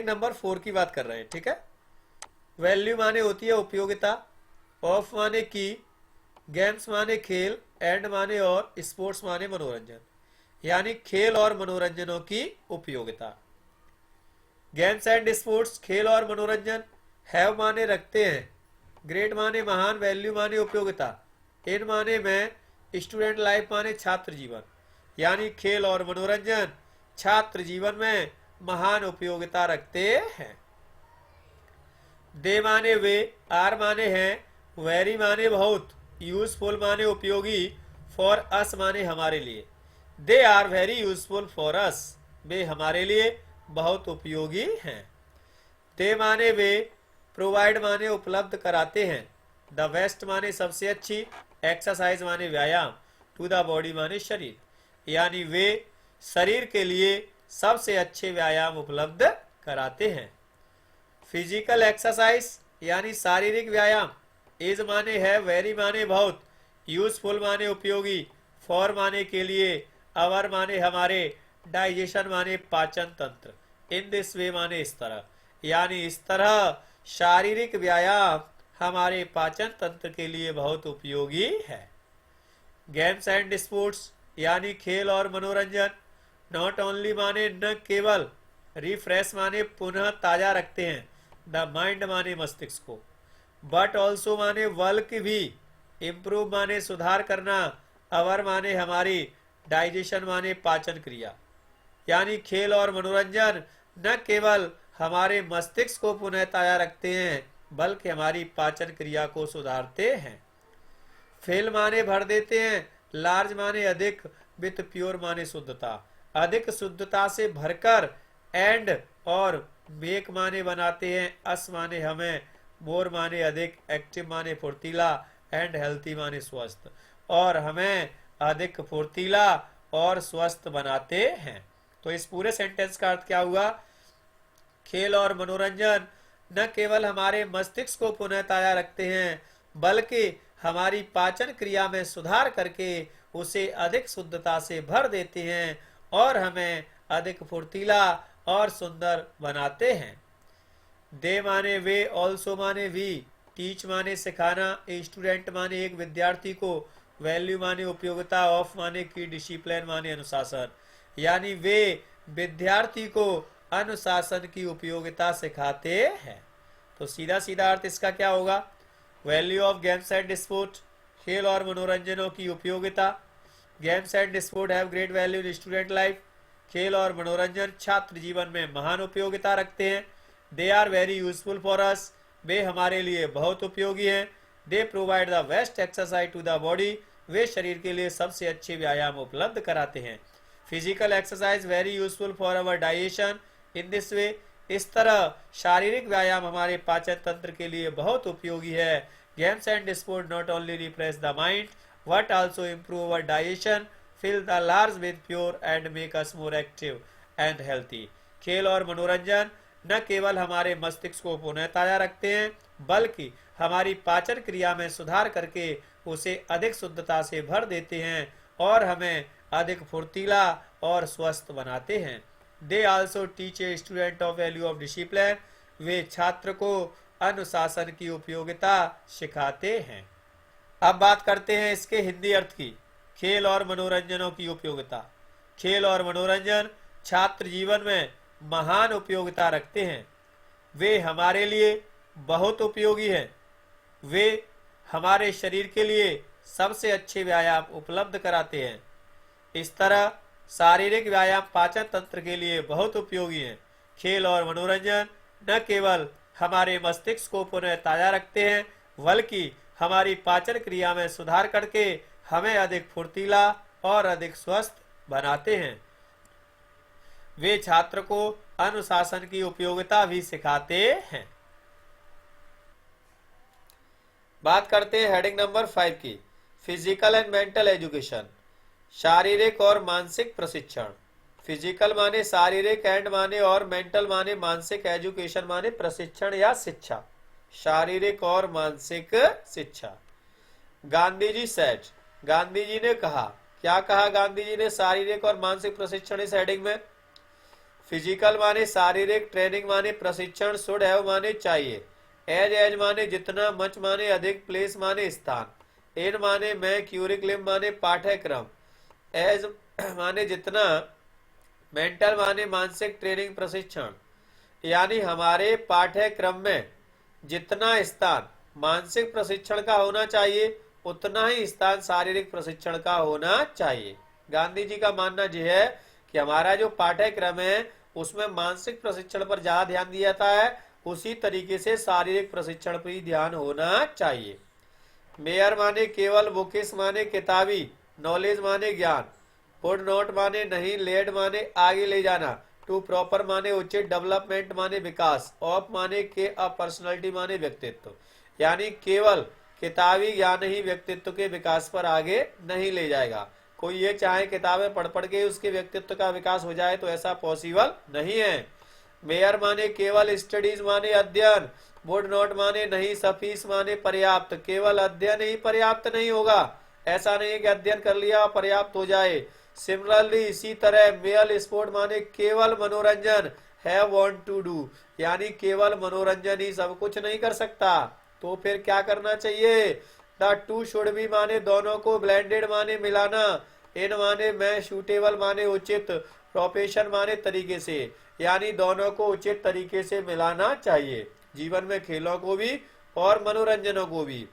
Heading number 4 की बात कर रहे हैं, ठीक है। वैल्यू माने होती है उपयोगिता, ऑफ माने की, गेम्स माने खेल, एंड माने और, स्पोर्ट्स माने मनोरंजन, यानी खेल और मनोरंजनों की उपयोगिता। गेम्स एंड स्पोर्ट्स खेल और मनोरंजन, हैव माने रखते हैं, ग्रेट माने महान, वैल्यू माने उपयोगिता, इन माने में, स्टूडेंट लाइफ माने छात्र जीवन, यानी खेल और मनोरंजन छात्र जीवन में महान उपयोगिता रखते हैं। दे माने वे, आर माने हैं, वेरी माने बहुत, यूजफुल माने उपयोगी, फॉर अस माने हमारे लिए। They are very useful for us, वे हमारे लिए बहुत उपयोगी हैं। दे माने वे, प्रोवाइड माने उपलब्ध कराते हैं, द बेस्ट माने सबसे अच्छी, एक्सरसाइज माने व्यायाम, टू द बॉडी माने शरीर, यानी वे शरीर के लिए सबसे अच्छे व्यायाम उपलब्ध कराते हैं। फिजिकल एक्सरसाइज यानी शारीरिक व्यायाम, इज माने है, वेरी माने बहुत, यूजफुल माने उपयोगी, फॉर माने के लिए, अवर माने हमारे, डाइजेशन माने पाचन तंत्र, इन दिस वे माने इस तरह, यानी इस तरह शारीरिक व्यायाम हमारे पाचन तंत्र के लिए बहुत उपयोगी है। गेम्स एंड स्पोर्ट्स यानी खेल और मनोरंजन, नॉट ओनली माने न केवल, रिफ्रेश माने पुनः ताजा रखते हैं, द माइंड माने मस्तिष्क को, बट ऑल्सो माने बल्कि भी, इम्प्रूव माने सुधार करना, अवर माने हमारी, डाइजेशन माने पाचन क्रिया, यानी खेल और मनोरंजन न केवल हमारे मस्तिष्क को पुनः ताजा रखते हैं बल्कि हमारी पाचन क्रिया को सुधारते हैं। फिल माने भर देते हैं, लार्ज माने अधिक, विथ प्योर माने शुद्धता, अधिक शुद्धता से भरकर, एंड और, मेक माने बनाते हैं, अस माने हमें, मोर माने अधिक, एक्टिव माने फुर्तीला, एंड हेल्थी माने स्वस्थ, और हमें अधिक फुर्तीला और स्वस्थ बनाते हैं। तो इस पूरे सेंटेंस का अर्थ क्या हुआ? खेल और मनोरंजन न केवल हमारे मस्तिष्क को पुनः ताजा रखते हैं बल्कि हमारी पाचन क्रिया में सुधार करके उसे अधिक शुद्धता से भर देते हैं और हमें अधिक फुर्तीला और सुंदर बनाते हैं। दे माने वे, ऑल्सो माने भी, टीच माने सिखाना, स्टूडेंट माने एक विद्यार्थी को, वैल्यू माने उपयोगिता, ऑफ माने की, डिसिप्लिन माने अनुशासन, यानी वे विद्यार्थी को अनुशासन की उपयोगिता सिखाते हैं। तो सीधा सीधा अर्थ इसका क्या होगा? Value of games and sport, खेल और मनोरंजनों की उपयोगिता। Games and sport have great value in student life, खेल और मनोरंजन छात्र जीवन में महान उपयोगिता रखते हैं। They are very useful for us, वे हमारे लिए बहुत उपयोगी हैं। They provide the best exercise to the body, वे शरीर के लिए सबसे अच्छे व्यायाम उपलब्ध कराते हैं। Physical exercise very useful for our digestion, in this way, इस तरह शारीरिक व्यायाम हमारे पाचन तंत्र के लिए बहुत उपयोगी है। Games and sport not only refresh the mind but also improve our digestion, fill the large with pure and make us more active and healthy. खेल और मनोरंजन न केवल हमारे मस्तिष्क को पुनः ताजा रखते हैं बल्कि हमारी पाचन क्रिया में सुधार करके उसे अधिक शुद्धता से भर देते हैं और हमें अधिक फुर्तीला और स्वस्थ बनाते हैं। They also teach a student of value of discipline, वे छात्र को अनुशासन की उपयोगिता सिखाते हैं। अब बात करते हैं इसके हिंदी अर्थ की। खेल और मनोरंजनों की उपयोगिता। खेल और मनोरंजन छात्र जीवन में महान उपयोगिता रखते हैं। वे हमारे लिए बहुत उपयोगी हैं। वे हमारे शरीर के लिए सबसे अच्छे व्यायाम उपलब्ध कराते हैं। इस तरह शारीरिक व्यायाम पाचन तंत्र के लिए बहुत उपयोगी है। खेल और मनोरंजन न केवल हमारे मस्तिष्क को पुनः ताजा रखते हैं बल्कि हमारी पाचन क्रिया में सुधार करके हमें अधिक फुर्तीला और अधिक स्वस्थ बनाते हैं। वे छात्र को अनुशासन की उपयोगिता भी सिखाते हैं। बात करते हैं हेडिंग नंबर 5 की, फिजिकल एंड मेंटल एजुकेशन, शारीरिक और मानसिक प्रशिक्षण। फिजिकल माने शारीरिक, एंड माने और, मेंटल माने मानसिक, एजुकेशन माने प्रशिक्षण या शिक्षा, शारीरिक और मानसिक शिक्षा। गांधी जी सेड, गांधी जी ने कहा, क्या कहा गांधी जी ने शारीरिक और मानसिक प्रशिक्षण इस हेडिंग में? फिजिकल माने शारीरिक, ट्रेनिंग माने प्रशिक्षण, शुड हैव माने चाहिए, एज माने जितना, मच माने अधिक, प्लेस माने स्थान, इन माने मैं, क्यूरिकुलम माने पाठ्यक्रम, एज माने जितना, मेंटल माने मानसिक ट्रेनिंग प्रशिक्षण। यानी हमारे पाठ्यक्रम में जितना स्थान मानसिक प्रशिक्षण का होना चाहिए उतना ही स्थान शारीरिक प्रशिक्षण का होना चाहिए। गांधी जी का मानना यह है कि हमारा जो पाठ्यक्रम है उसमें मानसिक प्रशिक्षण पर ज्यादा ध्यान दिया जाता है, उसी तरीके से शारीरिक प्रशिक्षण पर ही ध्यान होना चाहिए। मेयर माने केवल, बुकिस माने किताबी, नॉलेज माने ज्ञान, वुड नॉट माने नहीं, लेड माने आगे ले जाना, टू प्रॉपर माने उचित, डेवलपमेंट माने विकास, ऑफ माने के, अ पर्सनैलिटी माने व्यक्तित्व। यानी केवल किताबी ज्ञान ही व्यक्तित्व के विकास पर आगे नहीं ले जाएगा। कोई ये चाहे किताबें पढ़ पढ़ के उसके व्यक्तित्व का विकास हो जाए तो ऐसा पॉसिबल नहीं है। मेयर माने केवल, स्टडीज माने अध्ययन, वुड नॉट माने नहीं, सफीस माने पर्याप्त, केवल अध्ययन ही पर्याप्त नहीं होगा, ऐसा नहीं है कि अध्ययन कर लिया पर्याप्त हो जाए। सिमिलरली इसी तरह मेल स्पोर्ट माने केवल मनोरंजन, हैव वांट टू डू, यानी केवल मनोरंजन ही सब कुछ नहीं कर सकता, तो फिर क्या करना चाहिए। द टू शुड बी माने दोनों को, ब्लेंडेड माने मिलाना, इन माने मैं, सूटेबल माने उचित, प्रोफेशन माने तरीके से, यानी दोनों को उचित तरीके से मिलाना चाहिए, जीवन में खेलों को भी और मनोरंजनों को भी।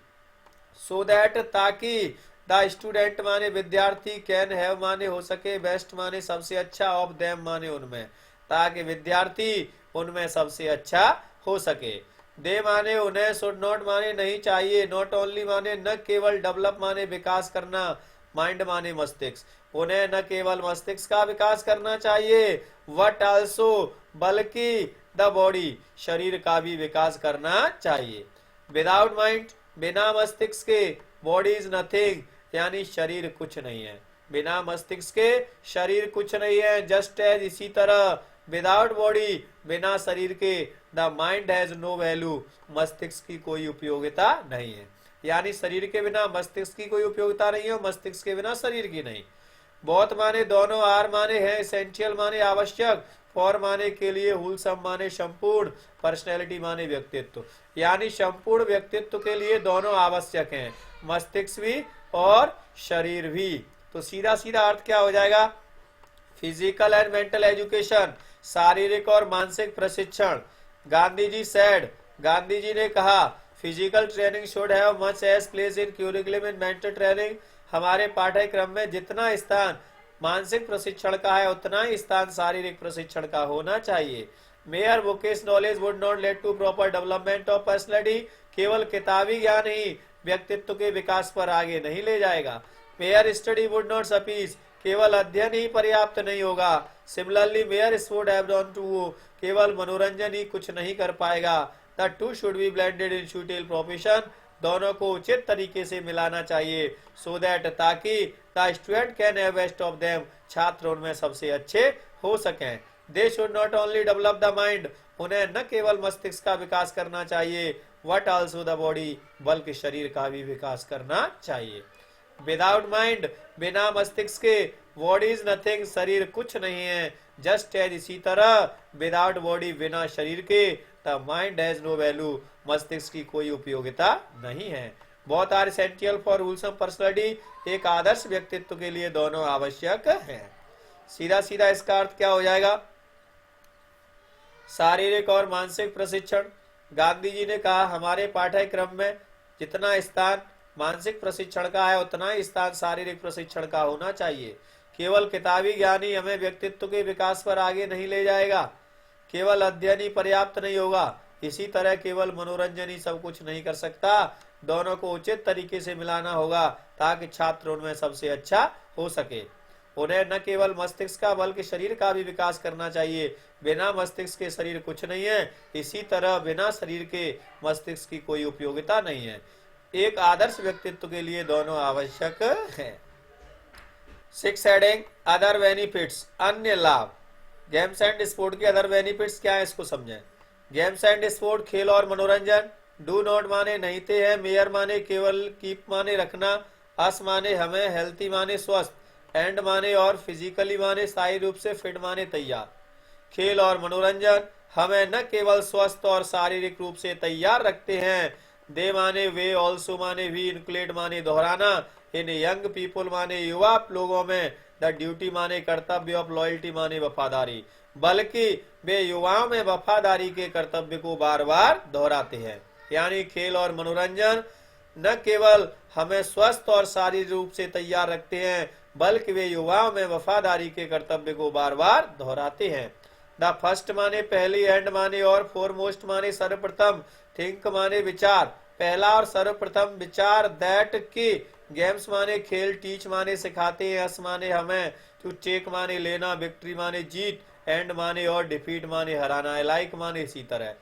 सो दैट ताकि, द स्टूडेंट माने विद्यार्थी, कैन हैव माने हो सके, बेस्ट माने सबसे अच्छा, ऑफ देम माने उनमें, ताकि विद्यार्थी उनमें सबसे अच्छा हो सके। दे माने उन्हें, शुड नॉट माने नहीं चाहिए, नॉट ओनली माने न केवल, डेवलप माने विकास करना, माइंड माने मस्तिष्क, उन्हें न केवल मस्तिष्क का विकास करना चाहिए, वट आल्सो बल्कि, द बॉडी शरीर का भी विकास करना चाहिए। विदाउट माइंड बिना मस्तिष्क के, बॉडी इज नथिंग, यानी शरीर कुछ नहीं है, बिना मस्तिष्क के शरीर कुछ नहीं है। जस्ट एज इसी तरह, विदाउट बॉडी बिना शरीर के, the mind has no value, मस्तिष्क की कोई उपयोगिता नहीं है, यानी शरीर के बिना मस्तिष्क की कोई उपयोगिता नहीं है और मस्तिष्क के बिना शरीर की नहीं। बहुत माने दोनों, आर माने है, एसेंशियल माने आवश्यक, फॉर माने के लिए, होलसम माने संपूर्ण, पर्सनैलिटी माने व्यक्तित्व, यानी संपूर्ण व्यक्तित्व के लिए दोनों आवश्यक हैं, मस्तिष्क भी और शरीर भी। तो सीधा सीधा अर्थ क्या हो जाएगा, फिजिकल एंड मेंटल एजुकेशन, शारीरिक और मानसिक प्रशिक्षण। गांधी जी सेड, गांधी जी ने कहा, physical training should have much as place in curriculum in mental training, हमारे पाठ्यक्रम में जितना स्थान मानसिक प्रशिक्षण का है उतना ही स्थान शारीरिक प्रशिक्षण का होना चाहिए। Mere bookish knowledge would not lead to proper development of personality, केवल किताबी ज्ञान ही व्यक्तित्व के विकास पर आगे नहीं ले जाएगा। Mere study would not suffice, केवल अध्ययन ही पर्याप्त नहीं होगा। Similarly mere sport have done to, केवल मनोरंजन ही कुछ नहीं कर पाएगा। The two should be blended in suitable profession, दोनों को उचित तरीके से मिलाना चाहिए, सो दैट ताकि the student can have best of them, छात्र उनमें सबसे अच्छे हो सकें। They should not only develop the mind, उन्हें न केवल मस्तिष्क का विकास करना चाहिए, वट आल्सो द बॉडी, बल्कि शरीर का भी विकास करना चाहिए। विदाउट माइंड बिना मस्तिष्क के, बॉडी इज नथिंग, शरीर कुछ नहीं है। जस्ट एज इसी तरह, विदाउट बॉडी बिना शरीर के, the mind has no value, मस्तिष्क की कोई उपयोगिता नहीं है। Both are essential for wholesome personality, एक आदर्श व्यक्तित्व के लिए दोनों आवश्यक हैं। सीधा सीधा इसका अर्थ क्या हो जाएगा, शारीरिक और मानसिक प्रशिक्षण। गांधी जी ने कहा हमारे पाठ्यक्रम में जितना स्थान मानसिक प्रशिक्षण का है उतना ही स्थान शारीरिक प्रशिक्षण का होना चाहिए। केवल किताबी ज्ञान ही हमें व्यक्तित्व के विकास पर आगे नहीं ले जाएगा, केवल अध्ययन ही पर्याप्त नहीं होगा। इसी तरह केवल मनोरंजन ही सब कुछ नहीं कर सकता, दोनों को उचित तरीके से मिलाना होगा ताकि छात्र उनमें सबसे अच्छा हो सके। उन्हें न केवल मस्तिष्क का बल्कि शरीर का भी विकास करना चाहिए, बिना मस्तिष्क के शरीर कुछ नहीं है, इसी तरह बिना शरीर के मस्तिष्क की कोई उपयोगिता नहीं है। एक आदर्श व्यक्तित्व के लिए दोनों आवश्यक है। 6 हेडिंग अदर बेनिफिट्स, अन्य लाभ। गेम्स एंड स्पोर्ट के अदर बेनिफिट्स क्या है इसको समझें। गेम्स एंड स्पोर्ट खेल और मनोरंजन। डू नॉट माने नहीं थे है, मेयर माने केवल, कीप माने रखना, अस माने हमें, हेल्थी माने स्वस्थ, एंड माने और, फिजिकली माने शारीरिक रूप से, फिट माने तैयार। खेल और मनोरंजन हमें न केवल स्वस्थ और शारीरिक रूप से तैयार रखते हैं, दे माने वे, ऑल्सो माने भी, इंक्लूड माने दोहराना, इन यंग पीपुल माने युवा लोगों में, द ड्यूटी माने कर्तव्य, ऑफ लॉयल्टी माने वफादारी, बल्कि वे युवाओं में वफादारी के कर्तव्य को बार बार दोहराते हैं। यानी खेल और मनोरंजन न केवल हमें स्वस्थ और शारीरिक रूप से तैयार रखते हैं, बल्कि वे युवाओं में वफादारी के कर्तव्य को बार बार दोहराते हैं। द फर्स्ट माने पहली, एंड माने और, फोरमोस्ट माने सर्वप्रथम, थिंक माने विचार, पहला और सर्वप्रथम विचार, दैट की, गेम्स माने खेल, टीच माने सिखाते हैं, अस माने हमें, टू टेक माने लेना, विक्ट्री माने जीत, एंड माने और, डिफीट माने हराना, लाइक माने इसी तरह।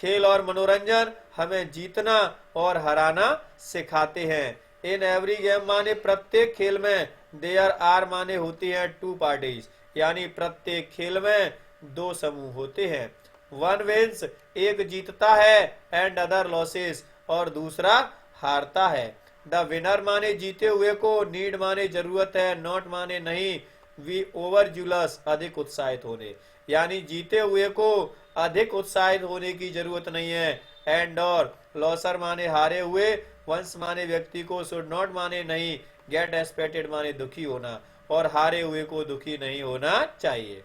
खेल और मनोरंजन हमें जीतना और हराना सिखाते हैं। इन एवरी गेम माने प्रत्येक खेल में, देयर आर माने होती हैं टू पार्टीज, यानी प्रत्येक खेल में दो समूह होते हैं। वन विंस, एक जीतता है, एंड अदर लॉसेस, और दूसरा हारता है। द विनर माने जीते हुए को, नीड माने जरूरत है, नॉट माने नहीं, वी ओवर जुलस अधिक उत्साहित होने, यानी जीते हुए को अधिक उत्साहित होने की जरूरत नहीं है। एंड और, लॉसर माने हारे हुए, वंस माने व्यक्ति को, शुड नॉट माने नहीं, गेट एक्सपेक्टेड माने दुखी होना, और हारे हुए को दुखी नहीं होना चाहिए।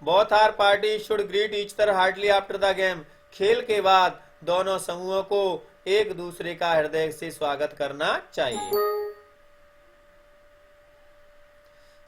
Both are party should greet each other heartily after the game, खेल के बाद दोनों समूहों को एक दूसरे का हृदय से स्वागत करना चाहिए।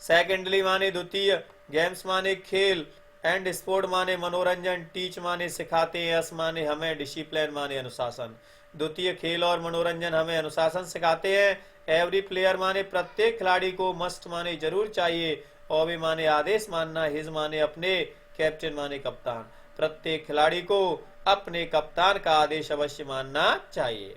सेकेंडली माने द्वितीय, गेम्स माने खेल, एंड स्पोर्ट माने मनोरंजन, टीच माने सिखाते हैं, अस माने हमें, डिसिप्लिन माने अनुशासन। द्वितीय खेल और मनोरंजन हमें अनुशासन सिखाते हैं। एवरी प्लेयर माने प्रत्येक खिलाड़ी को, मस्ट माने जरूर चाहिए, ओबे माने आदेश मानना, हिज माने अपने, कैप्टन माने कप्तान, प्रत्येक खिलाड़ी को अपने कप्तान का आदेश अवश्य मानना चाहिए।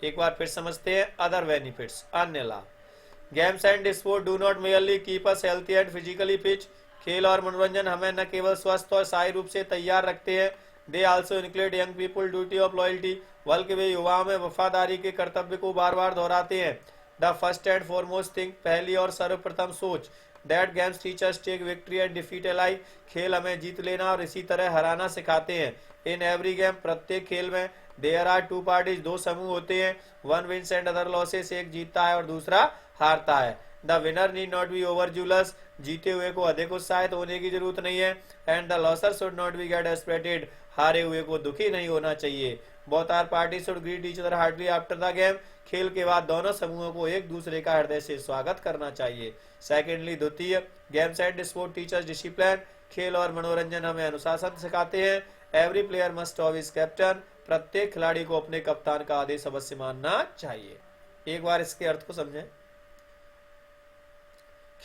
एक बार फिर समझते हैं अदर बेनिफिट्स, अन्य लाभ। Games and sport do not merely keep us healthy and physically fit, खेल और मनोरंजन हमें न केवल स्वस्थ और शारीरिक रूप से तैयार रखते हैं, they also include young people duty of loyalty, बल्कि वे युवाओं में वफादारी के कर्तव्य को बार बार दोहराते हैं। The first and foremost thing, पहली और सर्वप्रथम सोच, that games teachers take victory and defeat alike, खेल हमें जीत लेना और इसी तरह हराना सिखाते हैं। इन एवरी गेम, प्रत्येक खेल में, देयर आर टू पार्टीज, दो समूह होते हैं, one wins and other loses, एक जीतता है और दूसरा हारता है। The winner need not be over जूलस, जीते हुए को अधिक उत्साहित होने की जरूरत नहीं है, and the loser should not be get expected, हारे हुए को दुखी नहीं होना चाहिए। Both are party should greet each other heartily after the game, खेल के बाद दोनों समूहों को एक दूसरे का हृदय से स्वागत करना चाहिए। सेकेंडली द्वितीय, games and sport teachers discipline, खेल और मनोरंजन हमें अनुशासन सिखाते हैं। Every player must of his captain, प्रत्येक खिलाड़ी को अपने कप्तान का आदेश अवश्य मानना चाहिए। एक बार इसके अर्थ को समझें।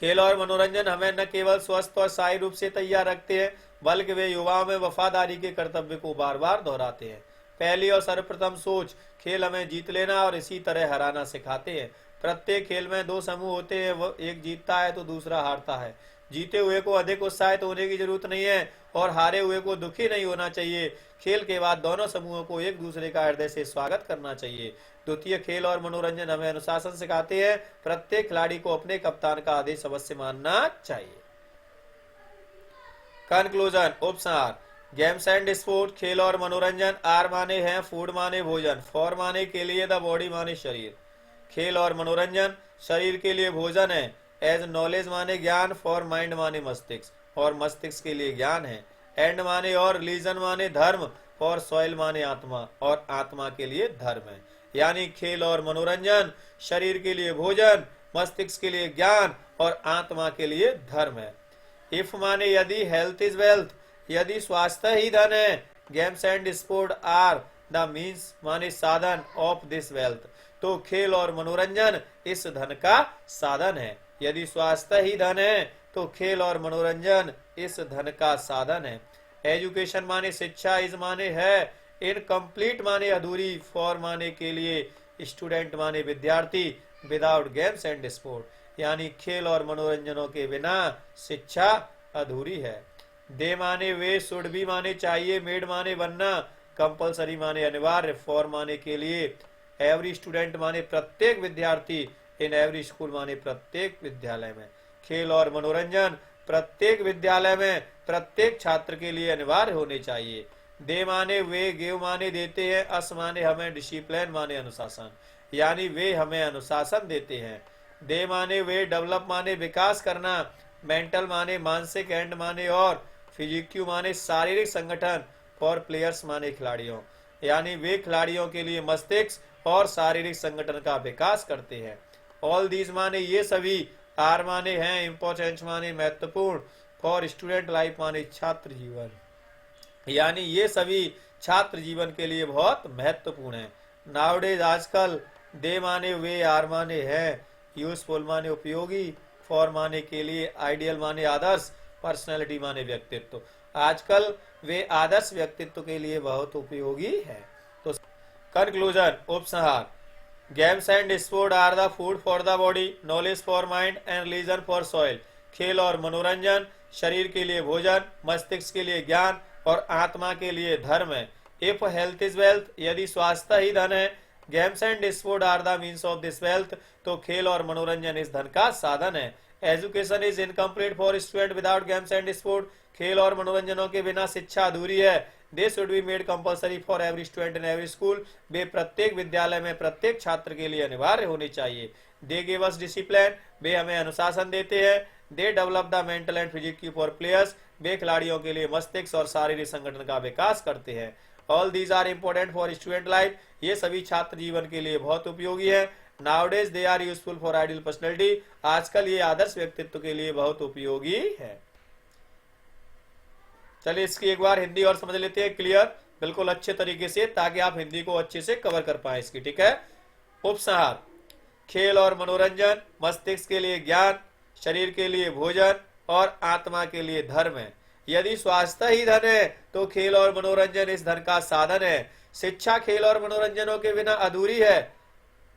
खेल और मनोरंजन हमें न केवल स्वस्थ और शारीरिक रूप से तैयार रखते हैं, बल्कि वे युवाओं में वफादारी के कर्तव्य को बार बार दोहराते हैं। पहली और सर्वप्रथम सोच, खेल हमें जीत लेना और इसी तरह हराना सिखाते हैं। प्रत्येक खेल में दो समूह होते हैं, वो एक जीतता है तो दूसरा हारता है। जीते हुए को अधिक उत्साहित होने की जरूरत नहीं है और हारे हुए को दुखी नहीं होना चाहिए। खेल के बाद दोनों समूहों को एक दूसरे का हृदय से स्वागत करना चाहिए। द्वितीय, खेल और मनोरंजन हमें अनुशासन सिखाते हैं। प्रत्येक खिलाड़ी को अपने कप्तान का आदेश अवश्य मानना चाहिए। कंक्लूजन, उपसार। गेम्स एंड स्पोर्ट, खेल और मनोरंजन, आर माने हैं फूड माने भोजन, फॉर माने के लिए, द बॉडी माने शरीर। खेल और मनोरंजन शरीर के लिए भोजन है, एज नॉलेज माने ज्ञान, फॉर माइंड माने मस्तिष्क और मस्तिष्क के लिए ज्ञान है। एंड माने और, रिलीजन माने धर्म, फॉर सॉइल माने आत्मा और आत्मा के लिए धर्म है। यानी खेल और मनोरंजन शरीर के लिए भोजन, मस्तिष्क के लिए ज्ञान और आत्मा के लिए धर्म है। इफ माने यदि, हेल्थ इज वेल्थ, यदि स्वास्थ्य ही धन है। Games and sport are the means माने साधन ऑफ दिस वेल्थ, तो खेल और मनोरंजन इस धन का साधन है। यदि स्वास्थ्य ही धन है तो खेल और मनोरंजन इस धन का साधन है। एजुकेशन माने शिक्षा, इज माने है, इनकम्प्लीट माने अधूरी, फॉर माने के लिए, स्टूडेंट माने विद्यार्थी, विदाउट गेम्स एंड स्पोर्ट यानी खेल और मनोरंजनों के बिना शिक्षा अधूरी है। दे माने वे, शुड भी माने चाहिए, मेड माने बनना, कंपलसरी माने अनिवार्य, फॉर माने के लिए, एवरी स्टूडेंट माने प्रत्येक विद्यार्थी, इन एवरी स्कूल माने प्रत्येक विद्यालय में। खेल और मनोरंजन प्रत्येक विद्यालय में प्रत्येक छात्र के लिए अनिवार्य होने चाहिए। दे माने वे, गिव माने देते हैं, अस माने हमें, डिसिप्लिन माने अनुशासन, यानी वे हमें अनुशासन देते हैं। दे माने वे, डेवलप माने विकास करना, मेंटल माने मानसिक, एंड माने और, फिजिक्यू माने शारीरिक संगठन, फॉर प्लेयर्स माने खिलाड़ियों, यानी वे खिलाड़ियों के लिए मस्तिष्क और शारीरिक संगठन का विकास करते हैं। ऑल दीज माने ये सभी, आर माने हैं, इम्पोर्टेंट माने महत्वपूर्ण, फॉर स्टूडेंट लाइफ माने छात्र जीवन, यानी ये सभी छात्र जीवन के लिए बहुत महत्वपूर्ण है। नाउडेज आजकल, दे माने वे, आर माने हैं, यूजफुल माने उपयोगी, फॉर माने के लिए, आइडियल माने आदर्श, पर्सनैलिटी माने व्यक्तित्व, आजकल वे आदर्श व्यक्तित्व के लिए बहुत उपयोगी है। तो कंक्लूजन, उपसंहार, games and sport are the food for the body, knowledge for mind and religion for soul. खेल और मनोरंजन शरीर के लिए भोजन, मस्तिष्क के लिए ज्ञान और आत्मा के लिए धर्म है। इफ हेल्थ इज वेल्थ, यदि स्वास्थ्य ही धन है, games and sport are the means of this wealth, तो खेल और मनोरंजन इस धन का साधन है। Education is incomplete for student without games and sport, खेल और मनोरंजनों के बिना शिक्षा अधूरी है। They should be made compulsory for every student in every school, वे प्रत्येक विद्यालय में प्रत्येक छात्र के लिए अनिवार्य होने चाहिए। दे गिव अस डिसिप्लिन, वे हमें अनुशासन देते हैं। They develop the mental and physical for players, वे खिलाड़ियों के लिए मस्तिष्क और शारीरिक संगठन का विकास करते हैं। All these are important for student life, ये सभी छात्र जीवन के लिए बहुत उपयोगी है। Nowadays they are useful for ideal personality, आजकल ये आदर्श व्यक्तित्व के लिए बहुत उपयोगी है। चलिए इसकी एक बार हिंदी और समझ लेते हैं क्लियर, बिल्कुल अच्छे तरीके से, ताकि आप हिंदी को अच्छे से कवर कर पाए इसकी। ठीक है, उपसंहार, खेल और मनोरंजन मस्तिष्क के लिए ज्ञान, शरीर के लिए भोजन और आत्मा के लिए धर्म है। यदि स्वास्थ्य ही धन है, तो खेल और मनोरंजन इस धन का साधन है। शिक्षा खेल और मनोरंजनों के बिना अधूरी है।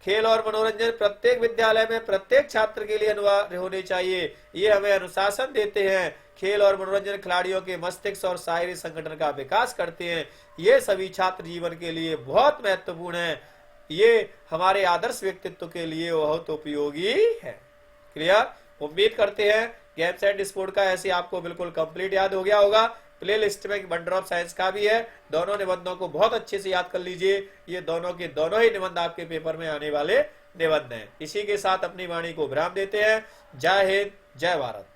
खेल और मनोरंजन प्रत्येक विद्यालय में प्रत्येक छात्र के लिए अनिवार्य होने चाहिए, ये हमें अनुशासन देते हैं। खेल और मनोरंजन खिलाड़ियों के मस्तिष्क और शारीरिक संगठन का विकास करते हैं, ये सभी छात्र जीवन के लिए बहुत महत्वपूर्ण है। ये हमारे आदर्श व्यक्तित्व के लिए बहुत उपयोगी है। क्लियर, उम्मीद करते हैं गेम्स एंड स्पोर्ट का ऐसे आपको बिल्कुल कंप्लीट याद हो गया होगा। प्ले लिस्ट में वंडर ऑफ साइंस का भी है, दोनों निबंधों को बहुत अच्छे से याद कर लीजिए, ये दोनों के दोनों ही निबंध आपके पेपर में आने वाले निबंध हैं। इसी के साथ अपनी वाणी को विराम देते हैं। जय हिंद, जय भारत।